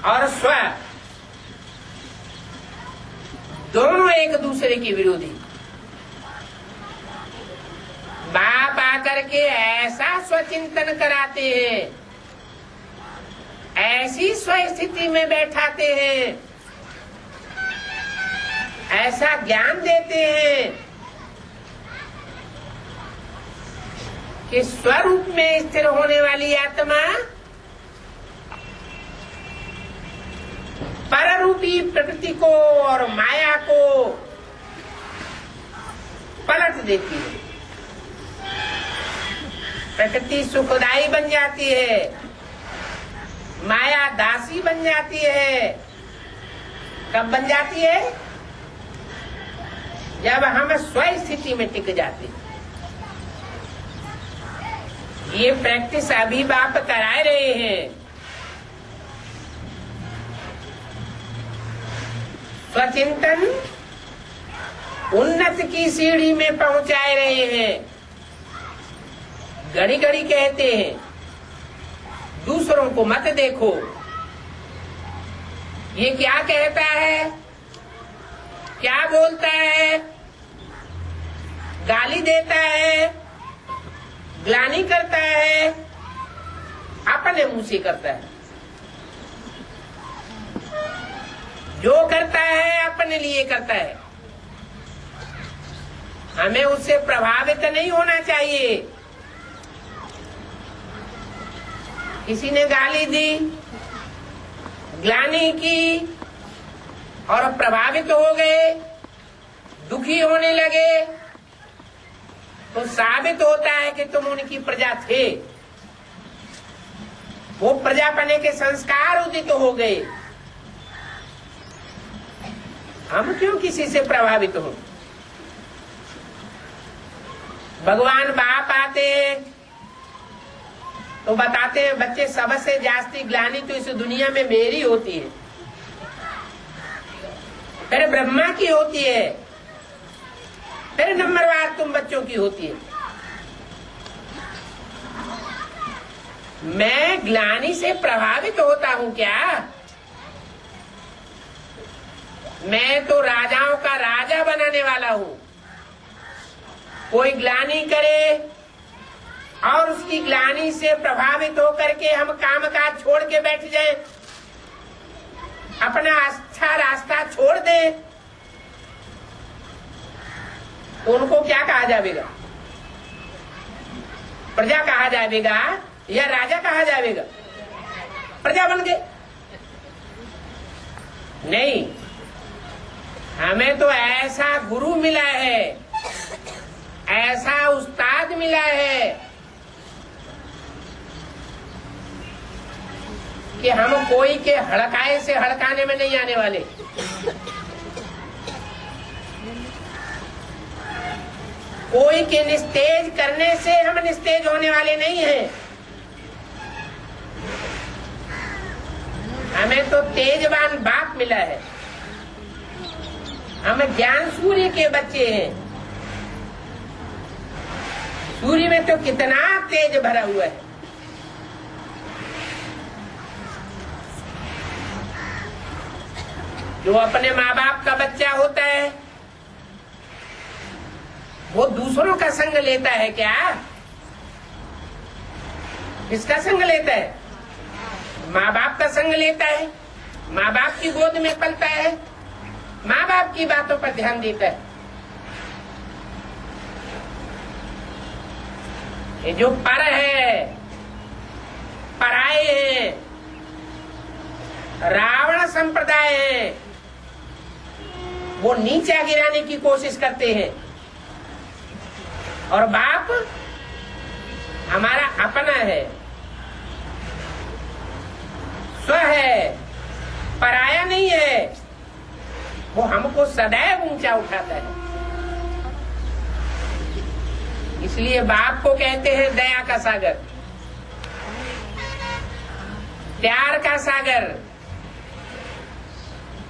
और स्व दोनों एक दूसरे की विरोधी। बाप आकर के ऐसा स्वचिंतन कराते हैं, ऐसी स्वस्थिति में बैठाते हैं, ऐसा ज्ञान देते हैं कि स्वरूप में स्थिर होने वाली आत्मा पररूपी प्रकृति को और माया को पलट देती है। प्रकृति सुखदायी बन जाती है, माया दासी बन जाती है। कब बन जाती है? जब हम स्वस्थिति में टिक जाते हैं। ये प्रैक्टिस अभी बाप करा रहे हैं। स्वचिंतन उन्नत की सीढ़ी में पहुंचाए रहे हैं। घड़ी घड़ी कहते हैं दूसरों को मत देखो। ये क्या कहता है, क्या बोलता है? गाली देता है, ग्लानि करता है, अपने मुंह से करता है। जो करता है अपने लिए करता है। हमें उससे प्रभावित नहीं होना चाहिए। किसी ने गाली दी, ग्लानि की और प्रभावित हो गए, दुखी होने लगे, तो साबित होता है कि तुम उनकी प्रजा थे। वो प्रजा बने के संस्कार उदित हो गए। हम क्यों किसी से प्रभावित हो? भगवान बाप आते तो बताते हैं बच्चे सबसे जास्ती ग्लानि तो इस दुनिया में मेरी होती है, फिर ब्रह्मा की होती है, फिर नंबरवार तुम बच्चों की होती है। मैं ग्लानि से प्रभावित होता हूं क्या? मैं तो राजाओं का राजा बनाने वाला हूं। कोई ग्लानि करे और उसकी ग्लानि से प्रभावित होकर के हम काम काज छोड़ के बैठ जाएं, अपना अच्छा रास्ता छोड़ दें, तो उनको क्या कहा जाएगा? प्रजा कहा जाएगा या राजा कहा जाएगा? प्रजा बन गए। नहीं, हमें तो ऐसा गुरु मिला है, ऐसा उस्ताद मिला है कि हम कोई के हड़काए से हड़काने में नहीं आने वाले। कोई के निस्तेज करने से हम निस्तेज होने वाले नहीं हैं। हमें तो तेजवान बाप मिला है। हम ज्ञान सूर्य के बच्चे हैं। सूर्य में तो कितना तेज भरा हुआ है। जो अपने माँ बाप का बच्चा होता है वो दूसरों का संग लेता है क्या? किसका संग लेता है? माँ बाप का संग लेता है, माँ बाप की गोद में पलता है, माँ बाप की बातों पर ध्यान देता है। ये जो पर है, पराये हैं, रावण संप्रदाय है, वो नीचा गिराने की कोशिश करते हैं। और बाप हमारा अपना है, स्व है, पराया नहीं है। वो हमको सदैव ऊंचा उठाता है। इसलिए बाप को कहते हैं दया का सागर, प्यार का सागर।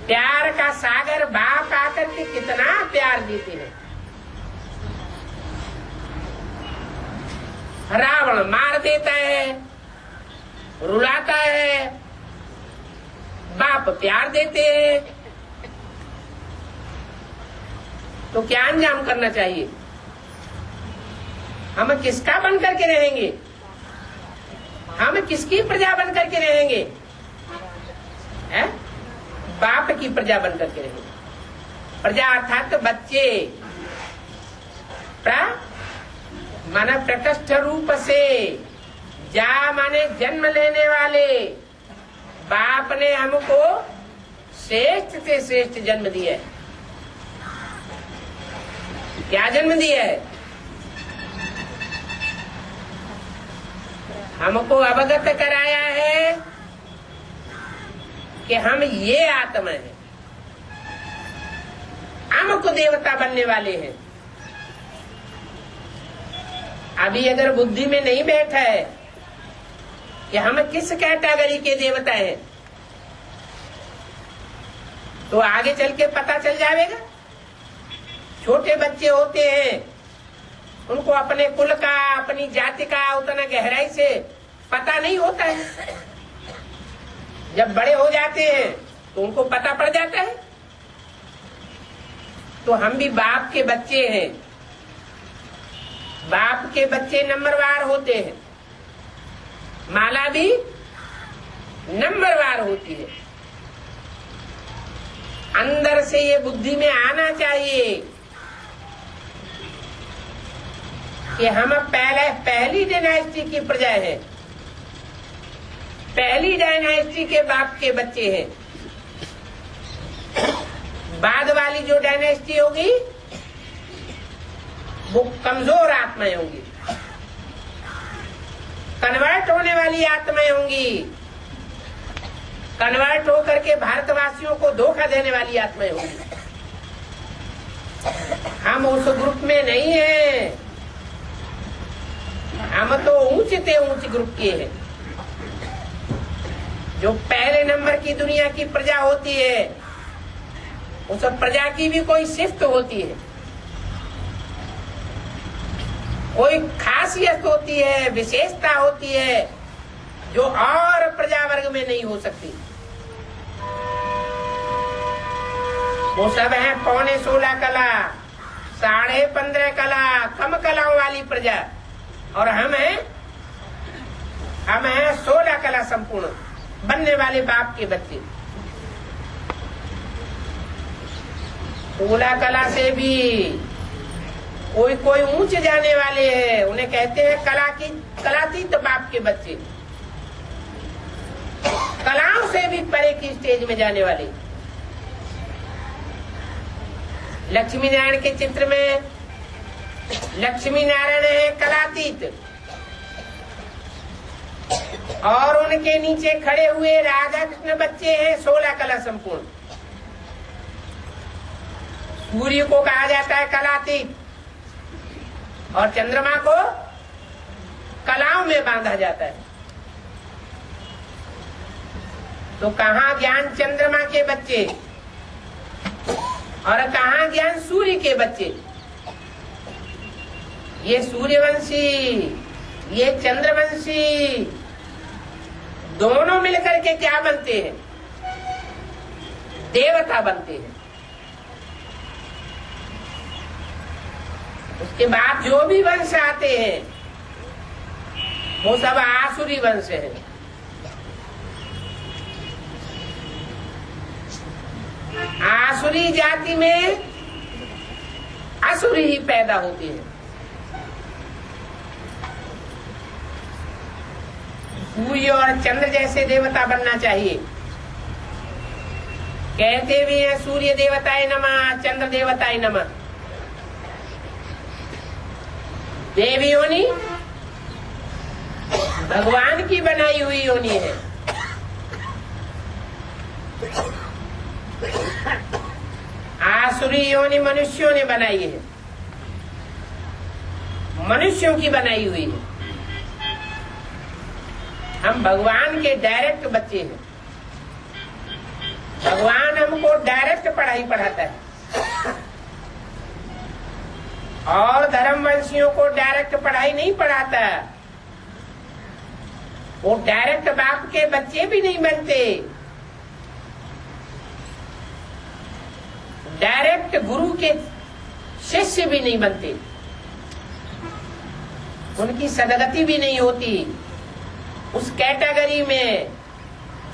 प्यार का सागर बाप आकर के कितना प्यार देते हैं। रावण मार देता है, रुलाता है, बाप प्यार देते हैं, तो क्या अंजाम करना चाहिए? हम किसका बन करके रहेंगे? हम किसकी प्रजा बन करके रहेंगे? है? बाप की प्रजा बन करके रहेंगे। प्रजा अर्थात बच्चे। माना प्रकृष्ट रूप से, जा माने जन्म लेने वाले। बाप ने हमको श्रेष्ठ से श्रेष्ठ जन्म दिया है। क्या जन्म दिया है? हमको अवगत कराया है कि हम ये आत्मा है, हमको देवता बनने वाले हैं। अभी अगर बुद्धि में नहीं बैठा है कि हम किस कैटेगरी के देवता हैं, तो आगे चल के पता चल जाएगा। छोटे बच्चे होते हैं, उनको अपने कुल का, अपनी जाति का उतना गहराई से पता नहीं होता है। जब बड़े हो जाते हैं तो उनको पता पड़ जाता है। तो हम भी बाप के बच्चे हैं। बाप के बच्चे नंबरवार होते हैं, माला भी नंबरवार होती है। अंदर से ये बुद्धि में आना चाहिए कि हम पहली डायनेस्टी की प्रजा है, पहली डायनेस्टी के बाप के बच्चे हैं। बाद वाली जो डायनेस्टी होगी वो कमजोर आत्माएं होंगी, कन्वर्ट होने वाली आत्माएं होंगी, कन्वर्ट होकर के भारतवासियों को धोखा देने वाली आत्माएं होंगी। हम उस ग्रुप में नहीं हैं, हम तो ऊंचे ऊंचे ग्रुप के हैं। जो पहले नंबर की दुनिया की प्रजा होती है, उस प्रजा की भी कोई शिफ्ट होती है, कोई खासियत होती है, विशेषता होती है, जो और प्रजा वर्ग में नहीं हो सकती। वो सब है 15.5 कला, 15.5 कला, कम कलाओं वाली प्रजा। और हम हैं 16 कला संपूर्ण बनने वाले बाप के बच्चे। 16 कला से भी कोई ऊंचे जाने वाले हैं, उन्हें कहते हैं कलातीत बाप के बच्चे। कलाओं से भी परे की स्टेज में जाने वाले। लक्ष्मी नारायण के चित्र में लक्ष्मी नारायण है कलातीत, और उनके नीचे खड़े हुए राधा कृष्ण बच्चे हैं 16 कला संपूर्ण। सूर्य को कहा जाता है कलातीत, और चंद्रमा को कलाओं में बांधा जाता है। तो कहाँ ज्ञान चंद्रमा के बच्चे और कहाँ ज्ञान सूर्य के बच्चे? ये सूर्यवंशी, ये चंद्रवंशी, दोनों मिलकर के क्या बनते हैं? देवता बनते हैं। उसके बाद जो भी वंश आते हैं वो सब आसुरी वंश है। आसुरी जाति में असुरी ही पैदा होती है। सूर्य और चंद्र जैसे देवता बनना चाहिए। कहते भी हैं सूर्य देवताय नमः, चंद्र देवताय नमः। देवी योनि भगवान की बनाई हुई योनि है। आसुरी योनि मनुष्यों ने बनाई है, मनुष्यों की बनाई हुई है। हम भगवान के डायरेक्ट बच्चे हैं। भगवान हमको डायरेक्ट पढ़ाई पढ़ाता है, और धर्मवंशियों को डायरेक्ट पढ़ाई नहीं पढ़ाता। वो डायरेक्ट बाप के बच्चे भी नहीं बनते। डायरेक्ट गुरु के शिष्य भी नहीं बनते, उनकी सदगति भी नहीं होती। उस कैटेगरी में,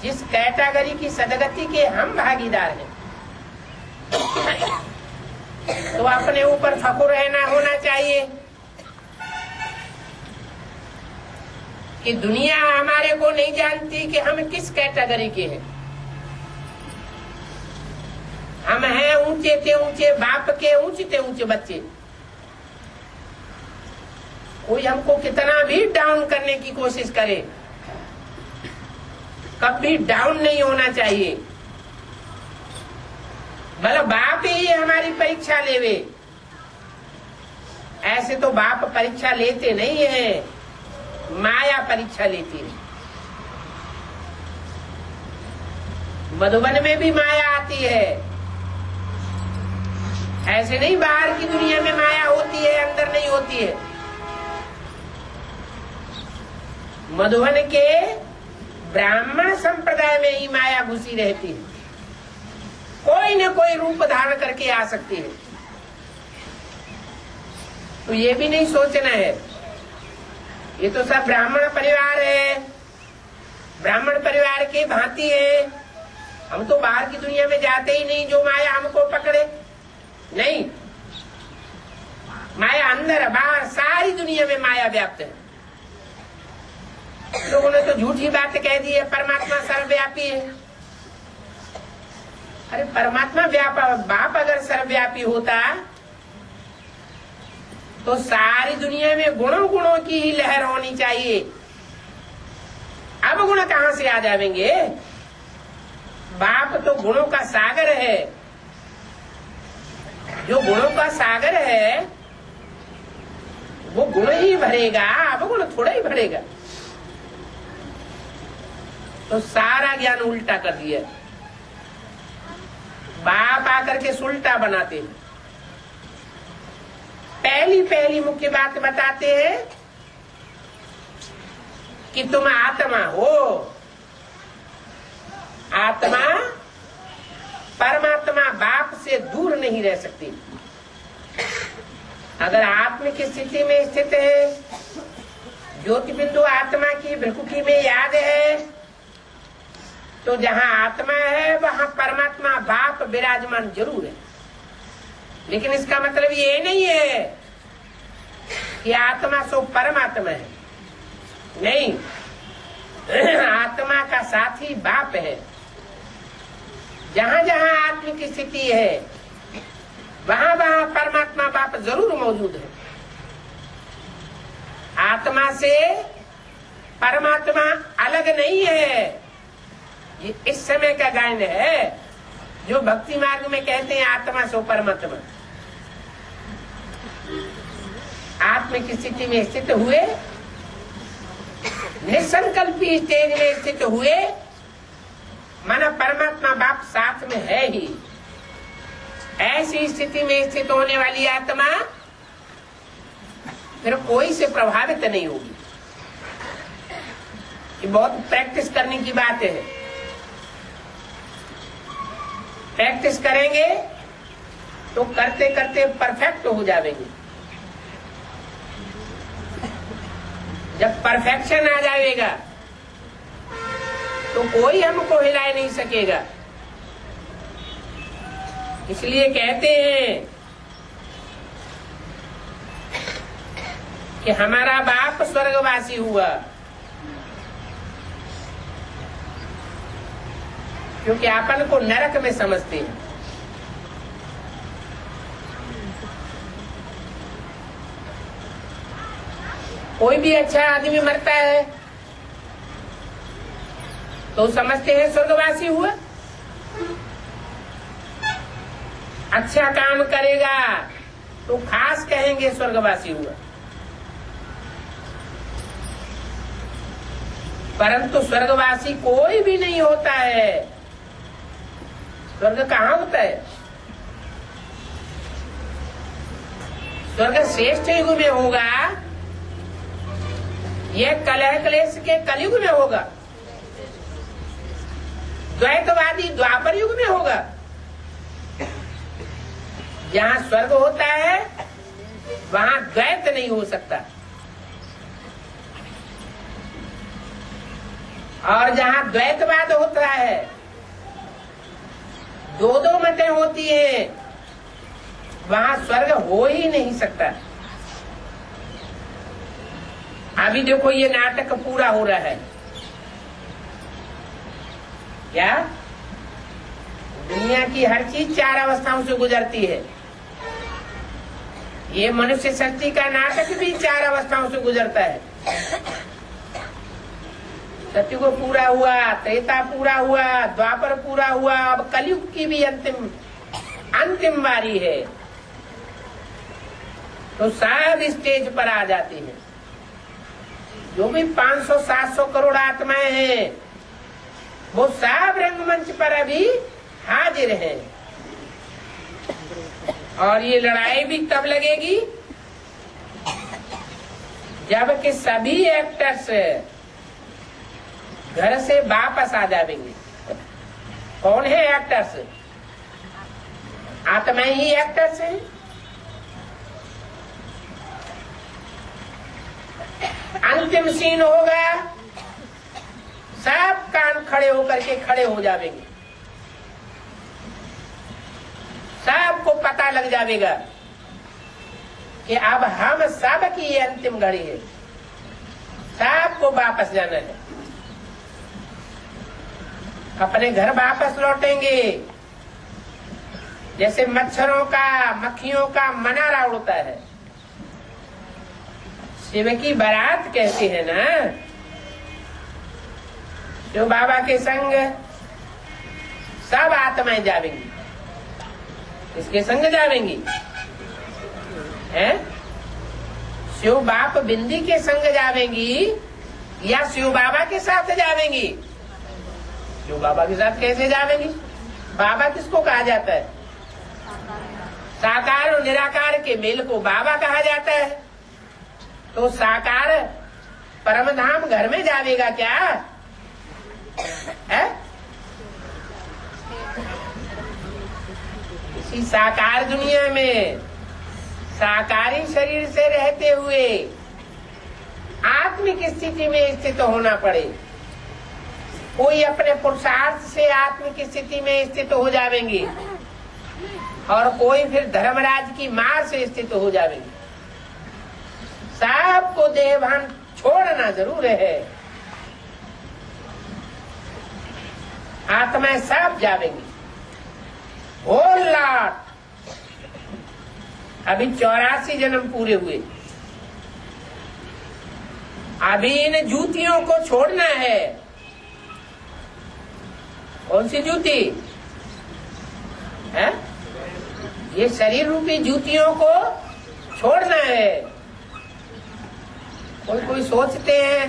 जिस कैटेगरी की सदगति के हम भागीदार हैं, तो अपने ऊपर फखुर रहना होना चाहिए कि दुनिया हमारे को नहीं जानती कि हम किस कैटेगरी के हैं। हम हैं ऊंचे से ऊंचे बाप के ऊंचे से ऊंचे बच्चे। कोई हमको कितना भी डाउन करने की कोशिश करे, कभी डाउन नहीं होना चाहिए। भला बाप ही हमारी परीक्षा लेवे, ऐसे तो बाप परीक्षा लेते नहीं है, माया परीक्षा लेती है। मधुबन में भी माया आती है, ऐसे नहीं बाहर की दुनिया में माया होती है, अंदर नहीं होती है। मधुबन के ब्राह्मण संप्रदाय में ही माया घुसी रहती है, कोई न कोई रूप धारण करके आ सकती है। तो ये भी नहीं सोचना है, ये तो सब ब्राह्मण परिवार है, ब्राह्मण परिवार की भांति है। हम तो बाहर की दुनिया में जाते ही नहीं जो माया हमको पकड़े, नहीं। माया अंदर बाहर सारी दुनिया में माया व्याप्त है। लोगों ने तो झूठी बात कह दी है, परमात्मा सर्वव्यापी है। अरे परमात्मा बाप अगर सर्वव्यापी होता तो सारी दुनिया में गुणों गुणों की ही लहर होनी चाहिए। अब गुण कहां से आ जाएंगे? बाप तो गुणों का सागर है। जो गुणों का सागर है वो गुण ही भरेगा, अब गुण थोड़ा ही भरेगा। तो सारा ज्ञान उल्टा कर दिया। बाप आकर के सुलटा बनाते हैं। पहली मुख्य बात बताते हैं कि तुम आत्मा हो। आत्मा परमात्मा बाप से दूर नहीं रह सकती। अगर आत्म की स्थिति में स्थित है, ज्योति बिंदु आत्मा की भ्रुकुटी में याद है, तो जहां आत्मा है वहां परमात्मा बाप विराजमान जरूर है। लेकिन इसका मतलब ये नहीं है कि आत्मा सो परमात्मा है, नहीं। आत्मा का साथी बाप है। जहां जहां आत्मा की स्थिति है वहां वहां परमात्मा बाप जरूर मौजूद है। आत्मा से परमात्मा अलग नहीं है। ये इस समय का गायन है जो भक्ति मार्ग में कहते हैं आत्मा सो परमात्मा। आत्मा की स्थिति में स्थित हुए, निसंकल्पी स्टेज में स्थित हुए, माना परमात्मा बाप साथ में है ही। ऐसी स्थिति में स्थित होने वाली आत्मा फिर कोई से प्रभावित नहीं होगी। ये बहुत प्रैक्टिस करने की बात है। प्रैक्टिस करेंगे तो करते करते परफेक्ट हो जाएंगे। जब परफेक्शन आ जाएगा तो कोई हमको हिला नहीं सकेगा। इसलिए कहते हैं कि हमारा बाप स्वर्गवासी हुआ, क्योंकि अपन को नरक में समझते हैं। कोई भी अच्छा आदमी मरता है तो समझते हैं स्वर्गवासी हुआ। अच्छा काम करेगा तो खास कहेंगे स्वर्गवासी हुआ। परंतु स्वर्गवासी कोई भी नहीं होता है। स्वर्ग कहाँ होता है? स्वर्ग श्रेष्ठ युग में होगा, यह कलह क्लेश के कलयुग में होगा, द्वैतवादी द्वापर युग में होगा। जहाँ स्वर्ग होता है वहाँ द्वैत नहीं हो सकता, और जहाँ द्वैतवाद होता है, दो दो मतें होती है, वहाँ स्वर्ग हो ही नहीं सकता। अभी देखो ये नाटक पूरा हो रहा है, क्या दुनिया की हर चीज चार अवस्थाओं से गुजरती है। ये मनुष्य सृष्टि का नाटक भी चार अवस्थाओं से गुजरता है। सतयुग पूरा हुआ, त्रेता पूरा हुआ, द्वापर पूरा हुआ, अब कलयुग की भी अंतिम बारी है। तो सब स्टेज पर आ जाती है। जो भी 500-700 करोड़ आत्माएं हैं वो सब रंगमंच पर अभी हाजिर हैं। और ये लड़ाई भी तब लगेगी जब कि सभी एक्टर्स घर से वापस आ जाएंगे। कौन है एक्टर्स? आत्माएं ही एक्टर्स हैं। अंतिम सीन होगा, सब कान खड़े होकर के खड़े हो जाएंगे। सबको पता लग जाएगा कि अब हम सब की ये अंतिम घड़ी है, सबको वापस जाना है, अपने घर वापस लौटेंगे। जैसे मच्छरों का, मक्खियों का मनारा उड़ता है, शिव की बारात कहते हैं ना, जो बाबा के संग सब आत्माएं जावेंगी। किसके संग जावेंगी? हैं? शिव बाप बिंदी के संग जावेंगी या शिव बाबा के साथ जावेंगी? शिव बाबा के साथ कैसे जावेंगी? बाबा किसको कहा जाता है? साकार और निराकार के मेल को बाबा कहा जाता है। तो साकार परमधाम घर में जावेगा क्या है? इसी साकार दुनिया में साकारी शरीर से रहते हुए आत्मिक स्थिति में स्थित होना पड़े। कोई अपने पुरुषार्थ से आत्मिक स्थिति में स्थित हो जाएंगे और कोई फिर धर्मराज की मार से स्थित हो जाएंगे। सबको देहभान छोड़ना जरूर है। आत्माएं सब जावेंगी। Whole lot. अभी 84 जन्म पूरे हुए। अभी इन जूतियों को छोड़ना है। कौन सी जूती है? ये शरीर रूपी जूतियों को छोड़ना है। कोई सोचते हैं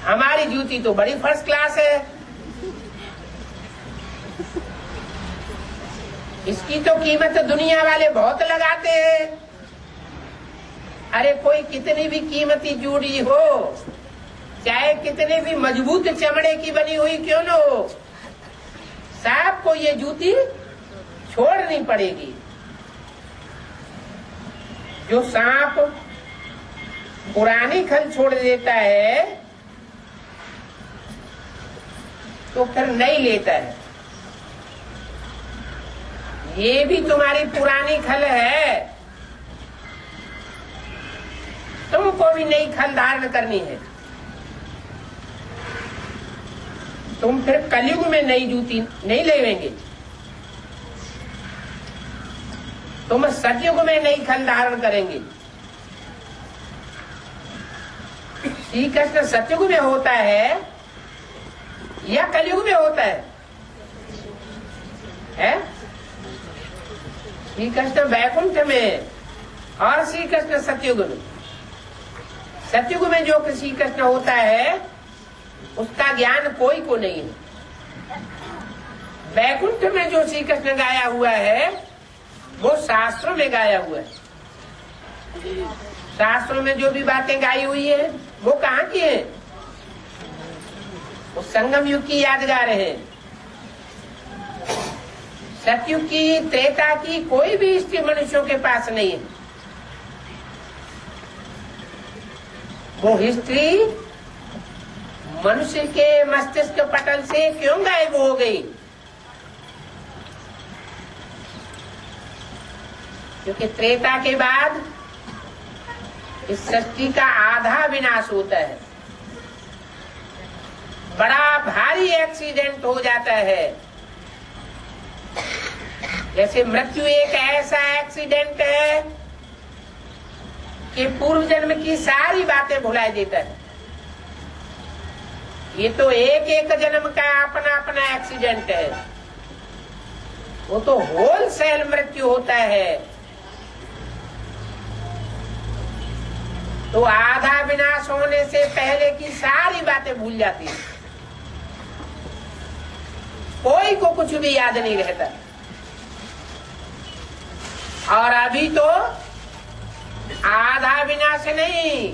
हमारी जूती तो बड़ी फर्स्ट क्लास है, इसकी तो कीमत दुनिया वाले बहुत लगाते हैं। अरे कोई कितनी भी कीमती जूड़ी हो, चाहे कितने भी मजबूत चमड़े की बनी हुई क्यों न हो, सबको ये जूती छोड़नी पड़ेगी। जो सांप पुरानी खल छोड़ देता है तो फिर नहीं लेता है। ये भी तुम्हारी पुरानी खल है, तुमको भी नई खल धारण करनी है। तुम फिर कलयुग में नई जूती नहीं लेवेंगे, तुम सतयुग में नई खल धारण करेंगे। श्री कृष्ण सतयुग में होता है या कलयुग में होता है? श्री कृष्ण वैकुंठ में और श्री कृष्ण सतयुग में। सतयुग में जो श्री कृष्ण होता है उसका ज्ञान कोई को नहीं है। वैकुंठ में जो श्री कृष्ण गाया हुआ है वो शास्त्रों में गाया हुआ है। शास्त्रों में जो भी बातें गाई हुई है वो कहाँ की है? वो संगम युग की यादगार है। सतयुग की, त्रेता की कोई भी हिस्ट्री मनुष्यों के पास नहीं है। वो हिस्ट्री मनुष्य के मस्तिष्क पटल से क्यों गायब हो गई? क्योंकि त्रेता के बाद इस सृष्टि का आधा विनाश होता है, बड़ा भारी एक्सीडेंट हो जाता है। जैसे मृत्यु एक ऐसा एक्सीडेंट है कि पूर्व जन्म की सारी बातें भुला देता है। ये तो एक एक जन्म का अपना अपना एक्सीडेंट है, वो तो होलसेल मृत्यु होता है। तो आधा विनाश होने से पहले की सारी बातें भूल जाती है, कोई को कुछ भी याद नहीं रहता। और अभी तो आधा विनाश नहीं,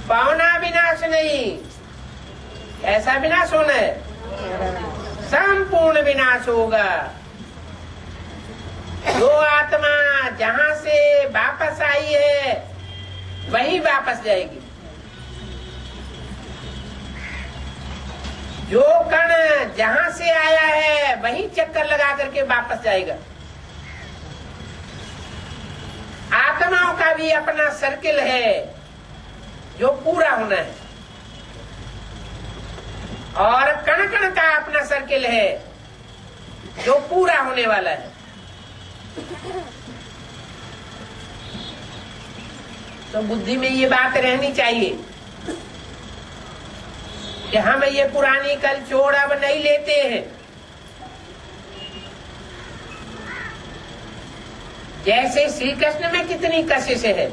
पौना विनाश नहीं, ऐसा विनाश होना है, संपूर्ण विनाश होगा। जो आत्मा जहां से वापस आई है वही वापस जाएगी। जो कण जहां से आया है वही चक्कर लगा करके वापस जाएगा। आत्माओं का भी अपना सर्किल है जो पूरा होना है, और कण कण का अपना सर्किल है जो पूरा होने वाला है। तो बुद्धि में ये बात रहनी चाहिए कि हम ये पुरानी कल छोड़ अब नहीं लेते हैं। जैसे श्री कृष्ण में कितनी कशिश है,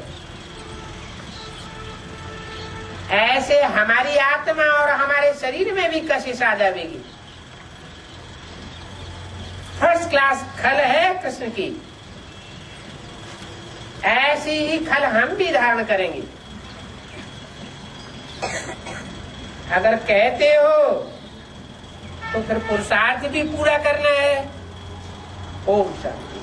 ऐसे हमारी आत्मा और हमारे शरीर में भी कशिश आ जाएगी। फर्स्ट क्लास खल है कृष्ण की, ऐसी ही खल हम भी धारण करेंगे। अगर कहते हो तो फिर पुरुषार्थ भी पूरा करना है। ओम शांति।